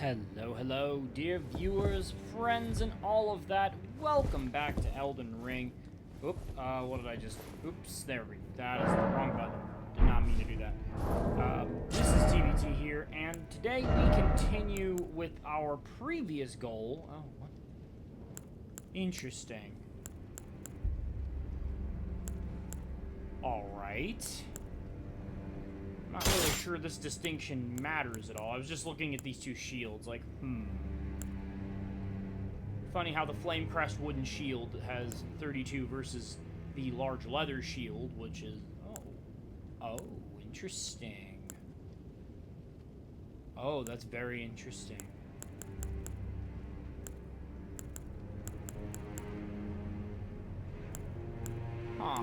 Hello, hello, dear viewers, friends, and all of that. Welcome back to Elden Ring. Oop, what did I just... Oops, there we go. That is the wrong button. Did not mean to do that. This is TBT here, and today we continue with our previous goal. Oh, what? Interesting. Alright. Not really sure this distinction matters at all. I was just looking at these two shields, like, Funny how the Flame Crest wooden shield has 32 versus the large leather shield, which is... Oh, interesting. Oh, that's very interesting. Huh.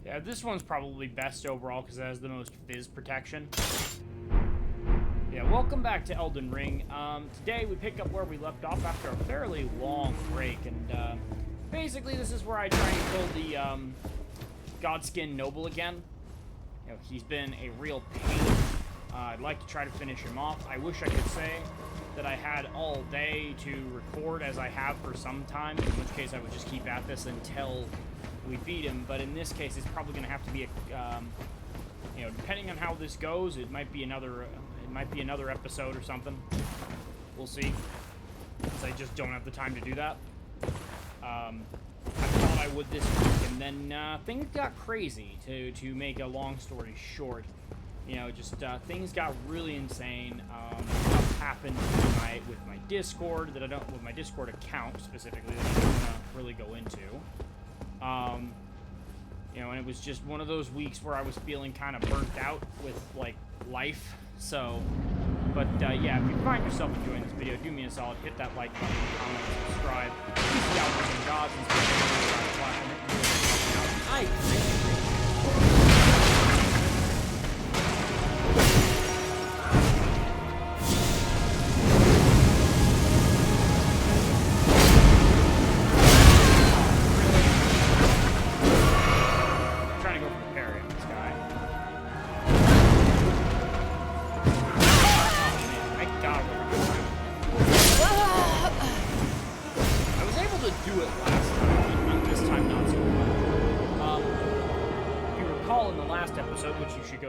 Yeah, this one's probably best overall because it has the most fizz protection. Yeah, welcome back to Elden Ring. Today we pick up where we left off after a fairly long break, and basically this is where I try and kill the Godskin Noble again. You know, he's been a real pain. I'd like to try to finish him off. I wish I could say that I had all day to record as I have for some time, in which case I would just keep at this until we beat him, but in this case, it's probably going to have to be a, you know, depending on how this goes, it might be another episode or something. We'll see, because I just don't have the time to do that. I thought I would this week, and then things got crazy. To make a long story short, you know, just things got really insane. Stuff happened with my Discord with my Discord account specifically that I don't want to really go into. You know, and it was just one of those weeks where I was feeling kind of burnt out with, like, life, so, but, yeah, if you find yourself enjoying this video, do me a solid, hit that like button, comment, subscribe, peace out, and gods, and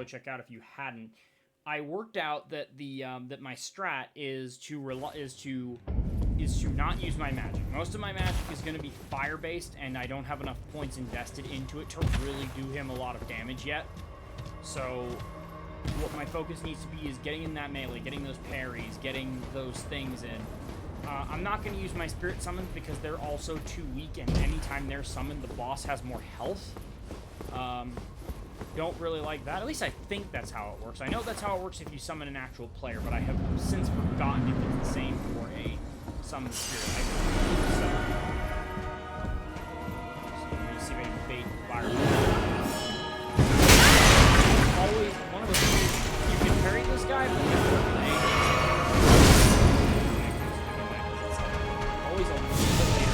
check out if you hadn't. I worked out that the that my strat is to not use my magic. Most of my magic is going to be fire based, and I don't have enough points invested into it to really do him a lot of damage yet. So what my focus needs to be is getting in that melee, getting those parries, getting those things in. I'm not going to use my spirit summons because they're also too weak, and anytime they're summoned, the boss has more health. Don't really like that. At least I think that's how it works. I know that's how it works if you summon an actual player, but I have since forgotten if it's the same for a summoned spirit. So let me see if I can bait fire. Always one of the things you can parry this guy, but you have to play. Always a little bit later.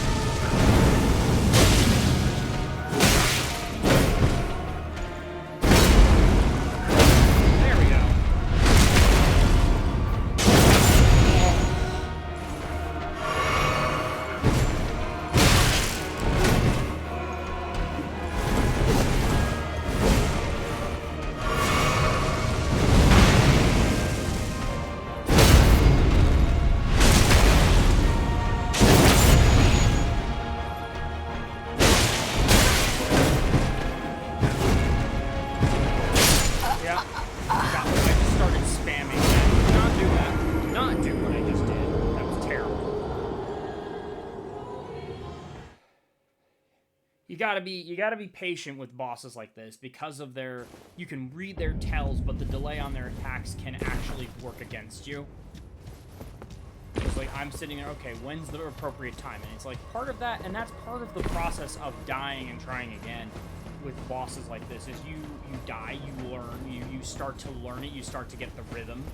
You gotta be patient with bosses like this because of their... You can read their tells, but the delay on their attacks can actually work against you. It's like, I'm sitting there, okay, when's the appropriate time? And it's like, part of that, and that's part of the process of dying and trying again with bosses like this, is you die, you learn, you start to learn it, you start to get the rhythm.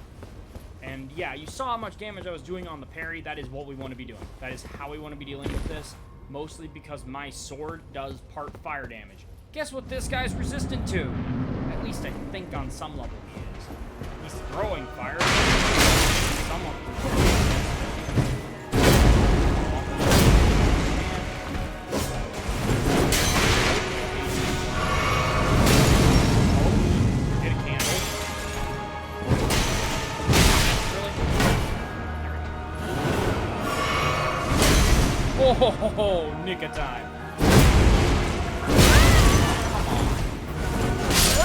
And And yeah, you saw how much damage I was doing on the parry. That is what we want to be doing. That is how we want to be dealing with this. Mostly because my sword does part fire damage. Guess what this guy's resistant to? At least I think on some level he is. He's throwing fire. Someone. Oh, nick of time. So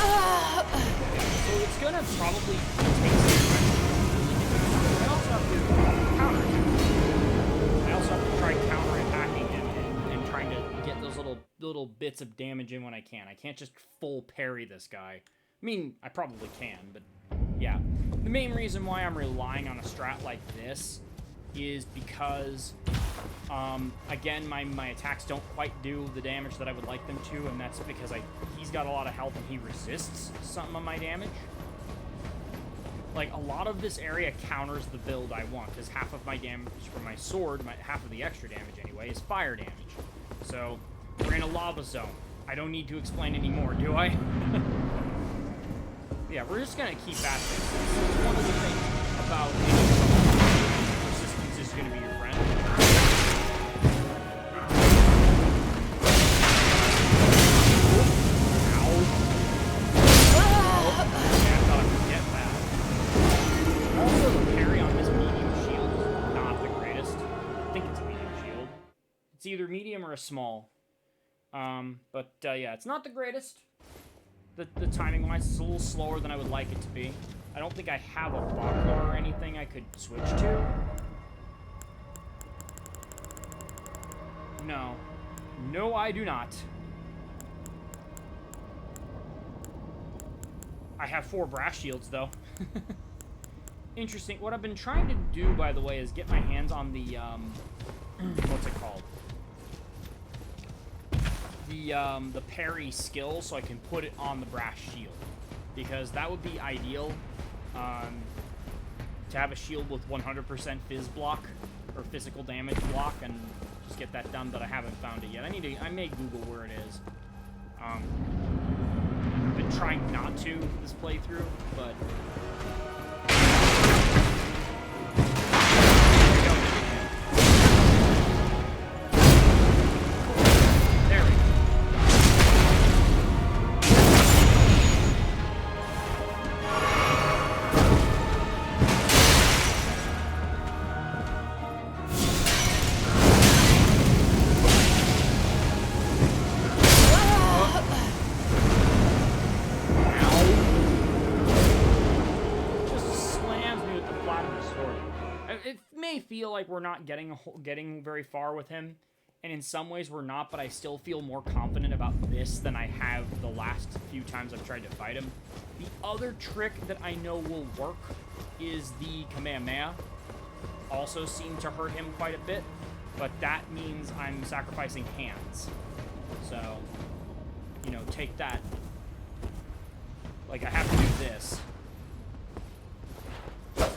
it's gonna probably take some time. I also have to counter him. I also have to try counter-attacking him and trying to get those little bits of damage in when I can. I can't just full parry this guy. I mean, I probably can, but yeah. The main reason why I'm relying on a strat like this is because, again, my attacks don't quite do the damage that I would like them to, and that's because he's got a lot of health and he resists some of my damage. Like, a lot of this area counters the build I want, because half of my damage from my sword, half of the extra damage anyway, is fire damage. So, we're in a lava zone. I don't need to explain anymore, do I? Yeah, we're just gonna keep at this. It's one of the things about is going to be your friend. Ow. Oh, yeah, I thought I would get that. Also, the parry on this medium shield is not the greatest. I think it's a medium shield. It's either medium or a small. But yeah, it's not the greatest. The timing-wise, it's a little slower than I would like it to be. I don't think I have a buckler or anything I could switch to. No. No, I do not. I have 4 brass shields, though. Interesting. What I've been trying to do, by the way, is get my hands on the, what's it called? The parry skill, so I can put it on the brass shield. Because that would be ideal, to have a shield with 100% fizz block, or physical damage block, and just get that done, but I haven't found it yet. I may Google where it is. I've been trying not to this playthrough, but there we go. Feel like we're not getting very far with him, and in some ways we're not, but I still feel more confident about this than I have the last few times I've tried to fight him. The other trick that I know will work is the Kamehameha. Also seemed to hurt him quite a bit, but that means I'm sacrificing hands. So, you know, take that. Like, I have to do this.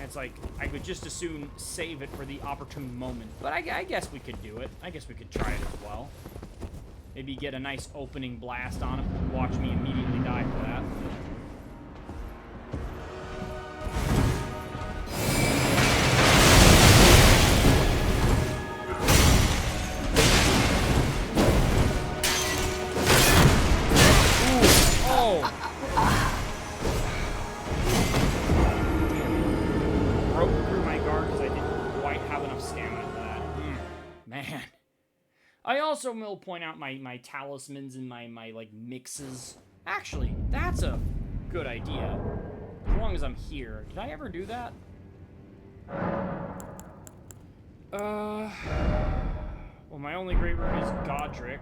It's like, I could just as soon save it for the opportune moment. But I guess we could do it. I guess we could try it as well. Maybe get a nice opening blast on him. Watch me immediately die for that. Ooh. Oh! Man. I also will point out my talismans and my like mixes. Actually, that's a good idea. As long as I'm here. Did I ever do that? Well, my only great rune is Godric.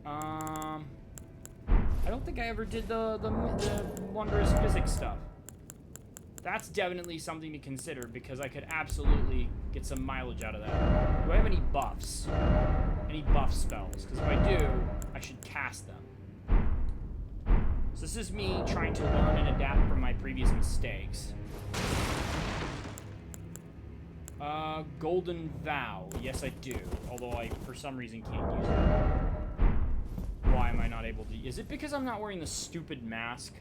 I don't think I ever did the wondrous physics stuff. That's definitely something to consider, because I could absolutely get some mileage out of that. Do I have any buffs? Any buff spells? Because if I do, I should cast them. So this is me trying to learn and adapt from my previous mistakes. Golden Vow. Yes, I do. Although I, for some reason, can't use it. Why am I not able to? Is it because I'm not wearing the stupid mask?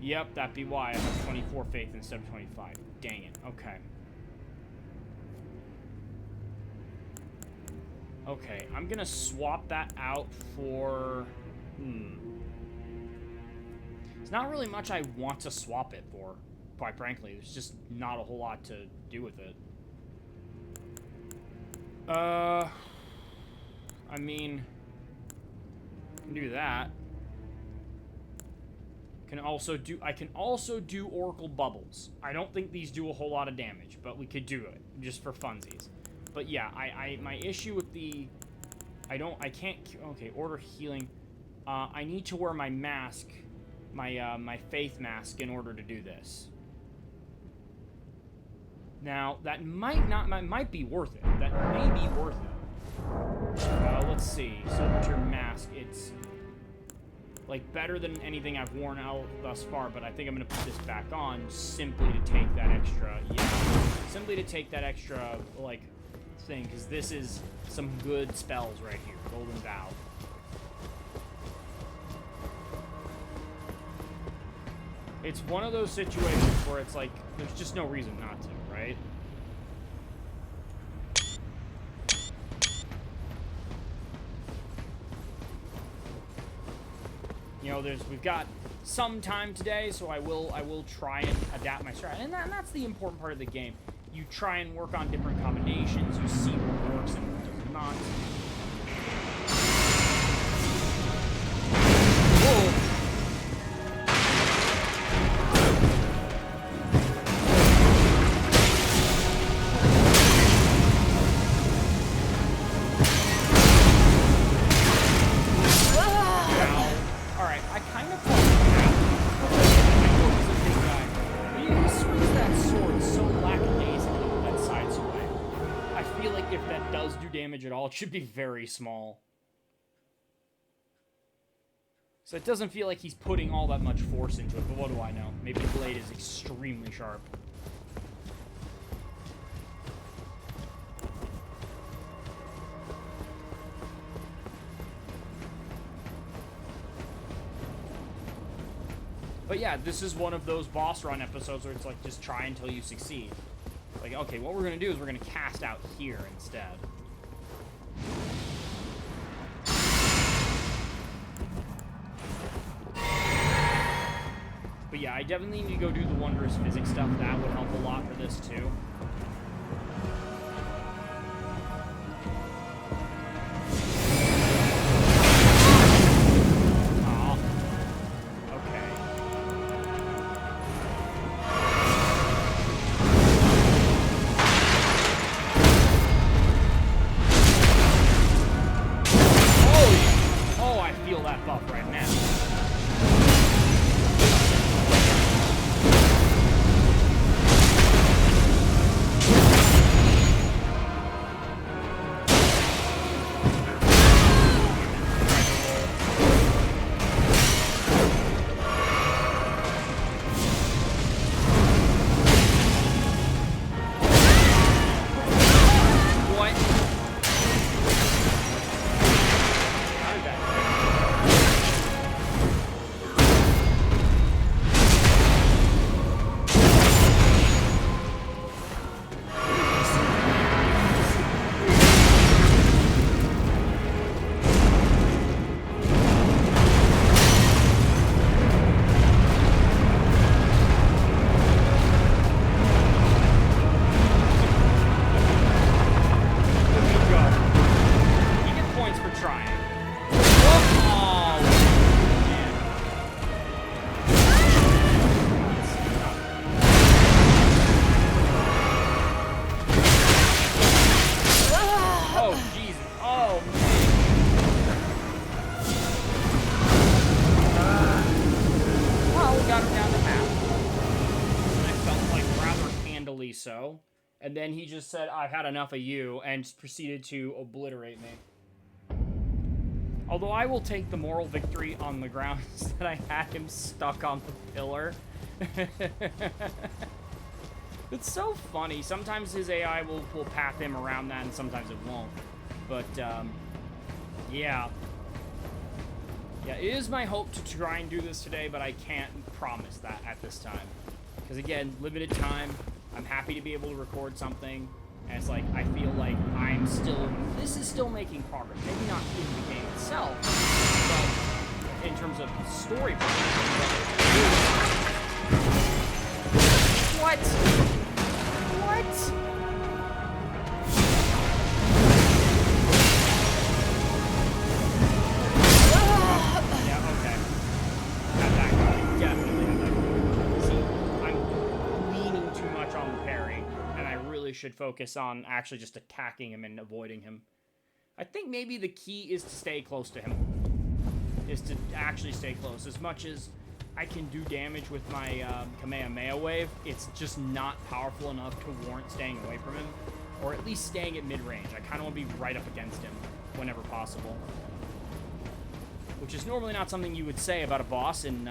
Yep, that'd be why I have 24 faith instead of 25. Dang it. Okay. Okay, I'm gonna swap that out for... It's not really much I want to swap it for, quite frankly. There's just not a whole lot to do with it. I mean... I can do that. I can also do Oracle Bubbles. I don't think these do a whole lot of damage, but we could do it, just for funsies. But yeah, my issue with the... I can't... Okay, Order Healing. I need to wear my mask, my Faith Mask, in order to do this. Now, that might be worth it. That may be worth it. Let's see. Silvertear Mask, it's... like, better than anything I've worn out thus far, but I think I'm going to put this back on simply to take that extra, simply to take that extra, like, thing, because this is some good spells right here. Golden Vow. It's one of those situations where it's like, there's just no reason not to, right? You know, we've got some time today, so I will try and adapt my strat. And that's the important part of the game. You try and work on different combinations, you see what works and what does not. Whoa! Damage at all, it should be very small. So it doesn't feel like he's putting all that much force into it, but what do I know? Maybe the blade is extremely sharp. But yeah, this is one of those boss run episodes where it's like, just try until you succeed. Like, okay, what we're gonna do is we're gonna cast out here instead. But yeah, I definitely need to go do the Wondrous Physics stuff. That would help a lot for this too. So, and then he just said, I've had enough of you, and proceeded to obliterate me. Although I will take the moral victory on the grounds that I had him stuck on the pillar. It's so funny. Sometimes his AI will path him around that, and sometimes it won't. But, yeah. Yeah, it is my hope to try and do this today, but I can't promise that at this time. Because, again, limited time. I'm happy to be able to record something. And it's like, I feel like I'm still... This is still making progress. Maybe not in the game itself, but in terms of story. What? What? Yeah, okay. That guy definitely had that. See, I'm leaning too much on the parry, and I really should focus on actually just attacking him and avoiding him. I think maybe the key is to stay close to him. Is to actually stay close. As much as I can do damage with my Kamehameha wave, it's just not powerful enough to warrant staying away from him. Or at least staying at mid-range. I kind of want to be right up against him whenever possible. Which is normally not something you would say about a boss in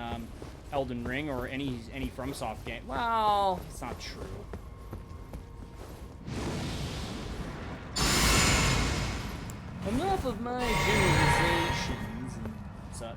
Elden Ring or any FromSoft game. Well, it's not true. Enough of my generalizations and such.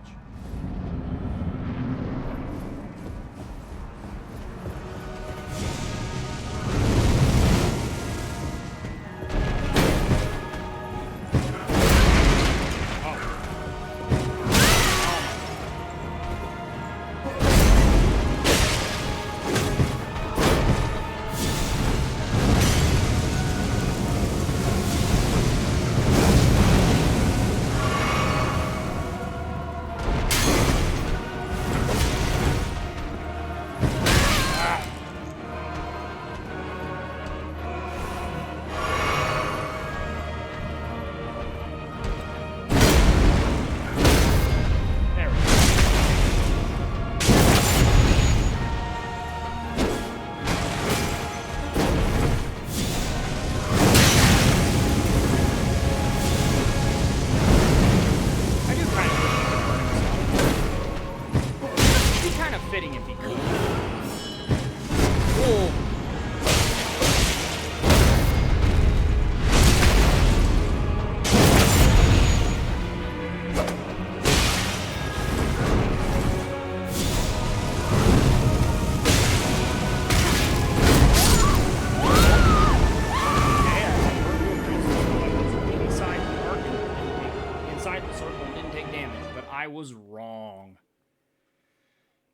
I was wrong.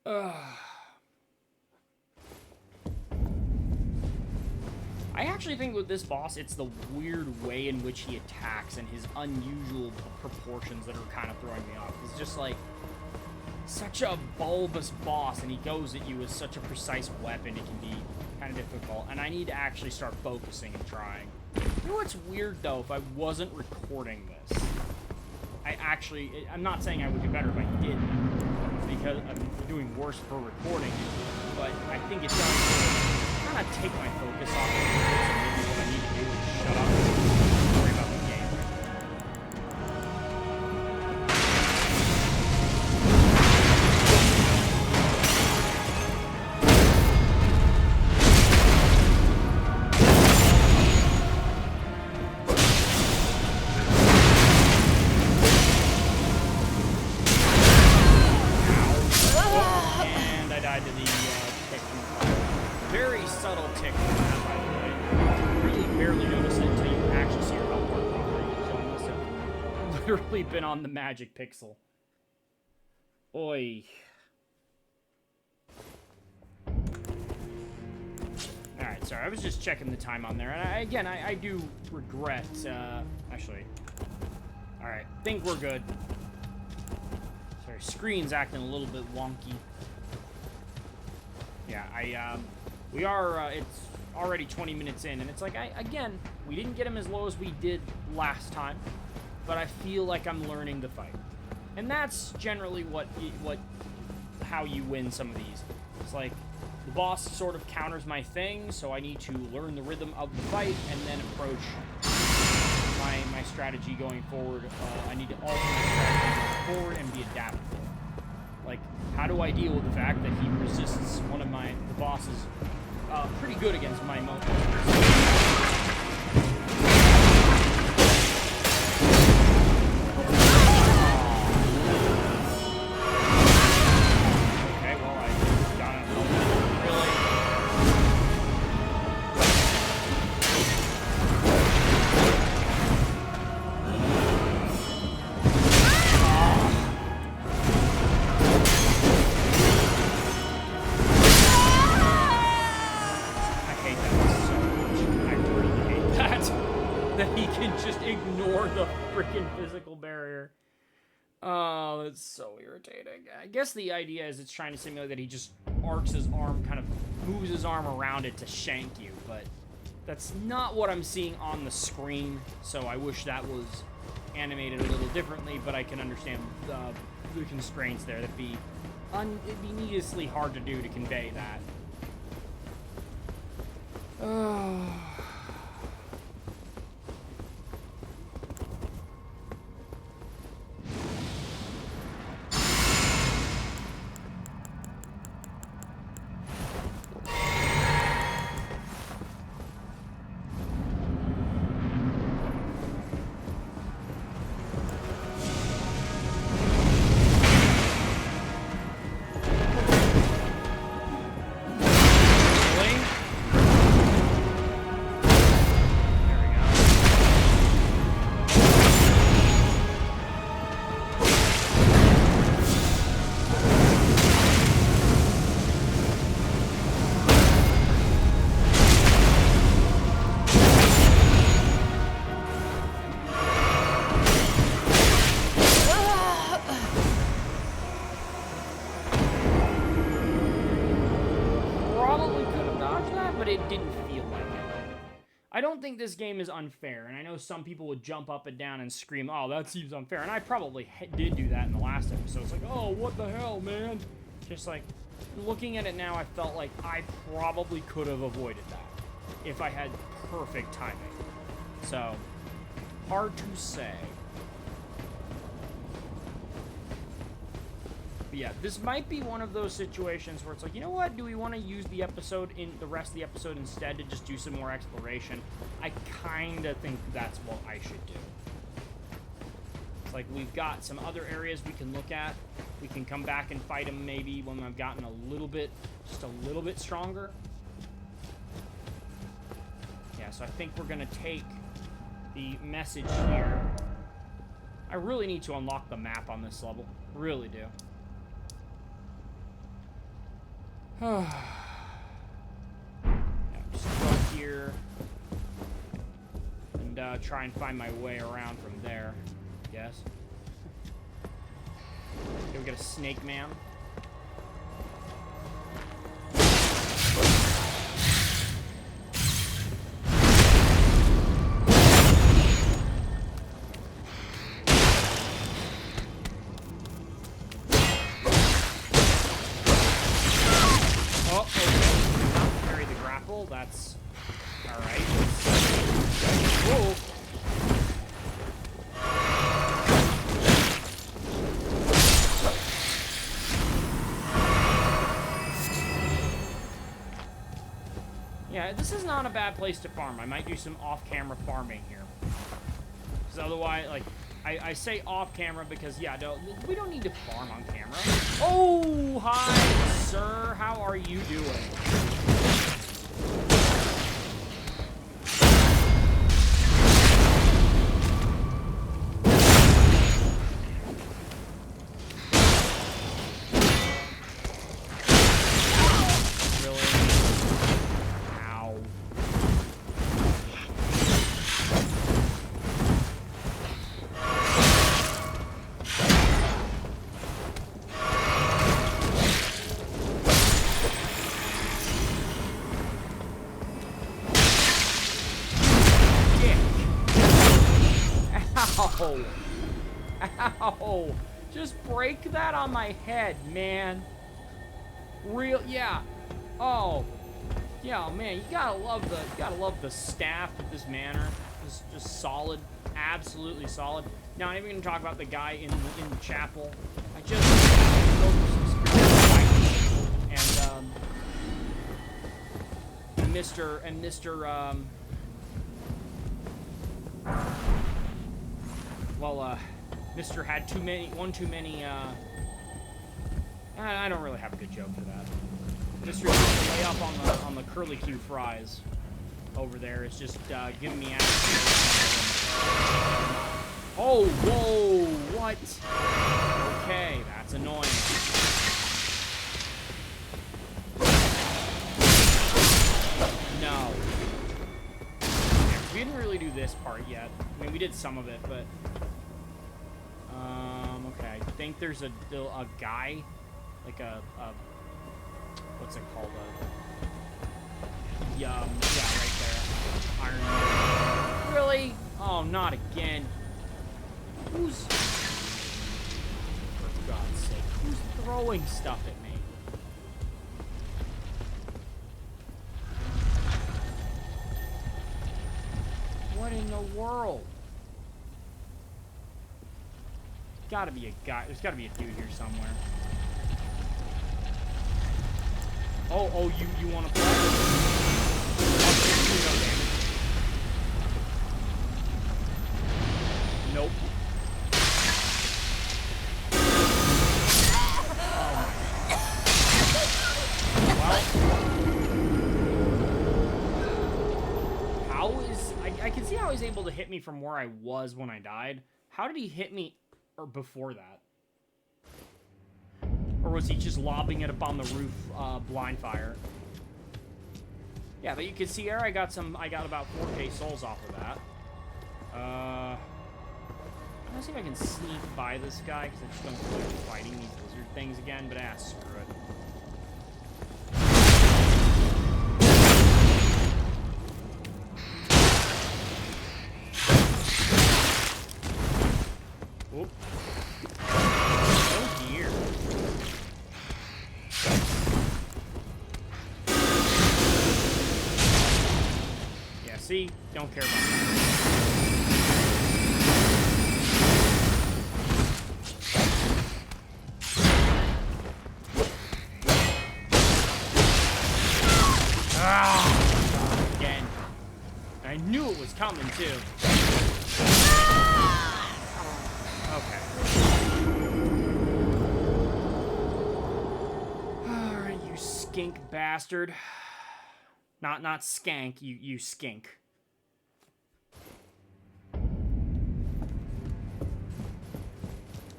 I actually think with this boss, it's the weird way in which he attacks and his unusual proportions that are kind of throwing me off. He's just like such a bulbous boss, and he goes at you with such a precise weapon, it can be kind of difficult. And I need to actually start focusing and trying. You know what's weird, though, if I wasn't recording this? I'm not saying I would do better if I didn't, because I'm doing worse for recording, but I think it does kind of take my focus off of it, so maybe what I need to do is shut up and worry about the game. Been on the magic pixel. Oi. Alright, sorry, I was just checking the time on there. And I do regret, actually. Alright, think we're good. Sorry, screen's acting a little bit wonky. Yeah, we are, it's already 20 minutes in, and it's like, again, we didn't get him as low as we did last time. But I feel like I'm learning the fight. And that's generally how you win some of these. It's like, the boss sort of counters my thing, so I need to learn the rhythm of the fight, and then approach my my strategy going forward. I need to alter my strategy going forward and be adaptable. Like, how do I deal with the fact that he resists one of the bosses pretty good against my motion? Physical barrier. Oh, that's so irritating. I guess the idea is it's trying to simulate that he just arcs his arm, kind of moves his arm around it to shank you, but that's not what I'm seeing on the screen, so I wish that was animated a little differently, but I can understand the constraints there. It'd be needlessly hard to do to convey that. I don't think this game is unfair, and I know some people would jump up and down and scream, oh, that seems unfair, and I probably did do that in the last episode. It's like, oh, what the hell, man? Just like, looking at it now, I felt like I probably could have avoided that if I had perfect timing. So, hard to say. But yeah, this might be one of those situations where it's like, you know what? Do we want to use the rest of the episode instead to just do some more exploration? I kind of think that's what I should do. It's like we've got some other areas we can look at. We can come back and fight them maybe when I've gotten just a little bit stronger. Yeah, so I think we're going to take the message here. I really need to unlock the map on this level. Really do. Yeah, just go here and try and find my way around from there, I guess. Okay, we got a snake man. That's alright. Whoa. Yeah, this is not a bad place to farm. I might do some off-camera farming here. Because otherwise, like, I say off-camera because, yeah, we don't need to farm on camera. Oh, hi, sir. How are you doing? Ow! Ow! Just break that on my head, man. Yeah. Oh. Yeah, man, you gotta love the staff of this manor. Just solid, absolutely solid. Now, I'm even going to talk about the guy in the chapel. I just go through some spiritual fighting, and Mr. had one too many, I don't really have a good joke for that. Mr. used to lay up on the curly-Q fries over there. It's just, giving me attitude. Oh, whoa, what? Okay, that's annoying. No. Yeah, we didn't really do this part yet. I mean, we did some of it, but... okay, I think there's a guy, like a what's it called? Yeah, right there. Iron Man. Really? Oh, not again. Who's... For God's sake, who's throwing stuff at me? What in the world? Gotta be a guy. There's gotta be a dude here somewhere. Oh, you want to play? Nope. Well, how is... I can see how he's able to hit me from where I was when I died. How did he hit me before that? Or was he just lobbing it up on the roof, blind fire? Yeah, but you can see here I got about 4K souls off of that. I'm gonna see if I can sneak by this guy, because I just don't feel like fighting these lizard things again, but screw it. Whoop. Oh dear. Yeah, see? Don't care about that. Ah! Again. I knew it was coming, too. Okay. Alright, you skink bastard. Not skank, you skink.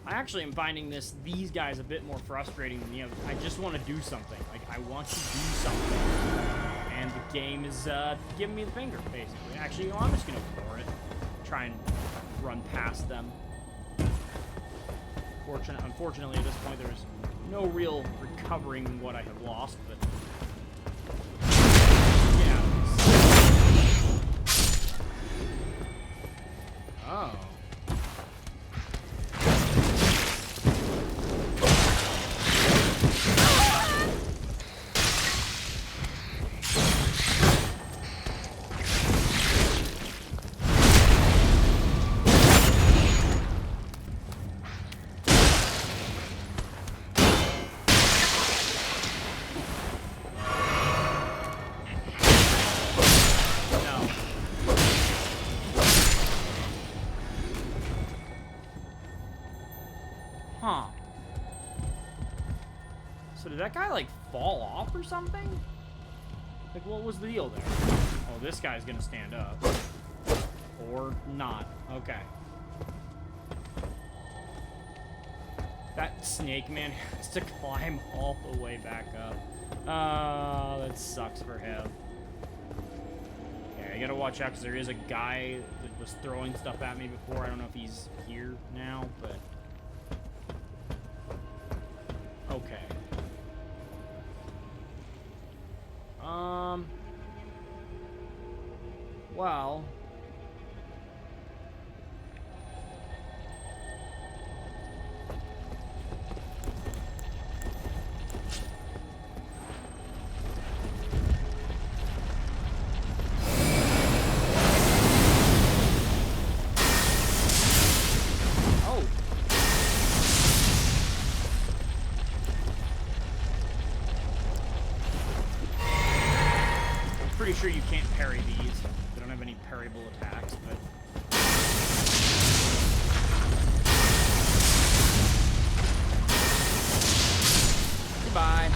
I actually am finding these guys a bit more frustrating than the others. I just want to do something. Like, I want to do something. And the game is giving me the finger, basically. Actually, you know, I'm just going to ignore it. Try and run past them. Unfortunately, at this point, there's no real recovering what I have lost, but... yeah. Oh. Huh. So did that guy, like, fall off or something? Like, what was the deal there? Oh, this guy's gonna stand up. Or not. Okay. That snake man has to climb all the way back up. Oh, that sucks for him. Okay, I gotta watch out, because there is a guy that was throwing stuff at me before. I don't know if he's here now, but... okay. Well... pretty sure you can't parry these. They don't have any parryable attacks, but... Goodbye.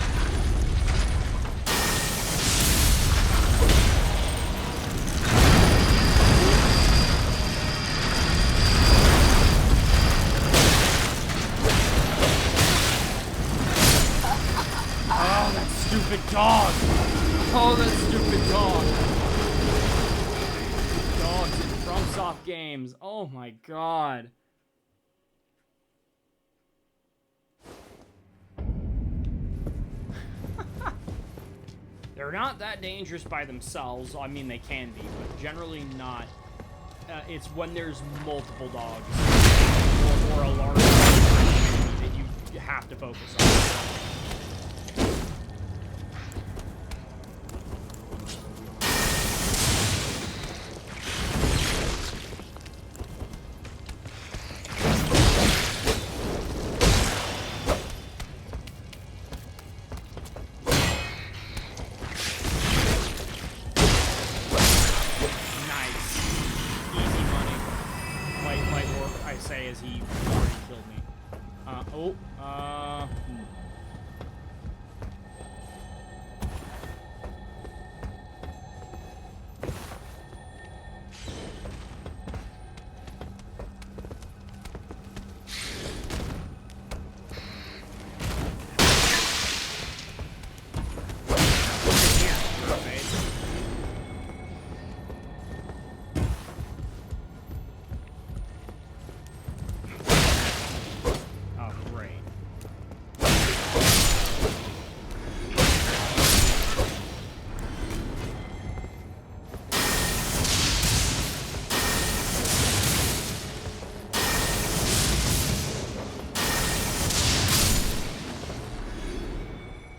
Oh, that stupid dog! Oh, that stupid dog! Dogs in FromSoft games. Oh my god. They're not that dangerous by themselves. I mean, they can be, but generally not. It's when there's multiple dogs or a large dog that you have to focus on. As he already killed me.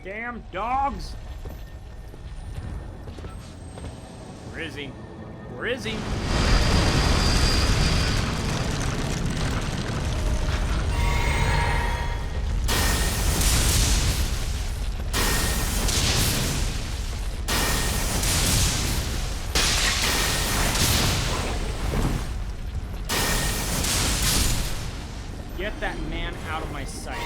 Damn dogs! Where is he? Where is he? Get that man out of my sight.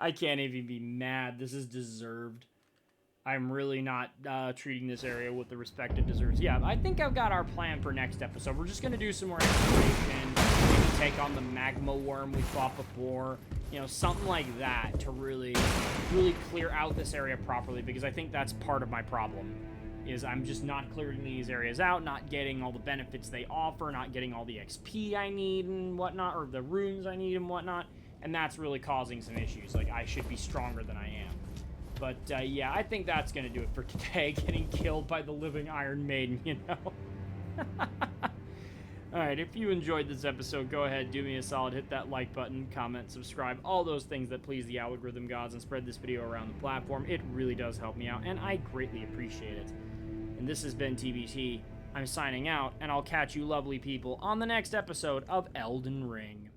I can't even be mad. This is deserved. I'm really not treating this area with the respect it deserves. Yeah, I think I've got our plan for next episode. We're just going to do some more exploration, maybe take on the magma worm we fought before, you know, something like that to really clear out this area properly, because I think that's part of my problem, is I'm just not clearing these areas out, not getting all the benefits they offer, not getting all the XP I need and whatnot, or the runes I need and whatnot. And that's really causing some issues. Like, I should be stronger than I am. But, yeah, I think that's going to do it for today. Getting killed by the living Iron Maiden, you know? Alright, if you enjoyed this episode, go ahead, do me a solid, hit that like button, comment, subscribe, all those things that please the algorithm gods, and spread this video around the platform. It really does help me out, and I greatly appreciate it. And this has been TBT. I'm signing out, and I'll catch you lovely people on the next episode of Elden Ring.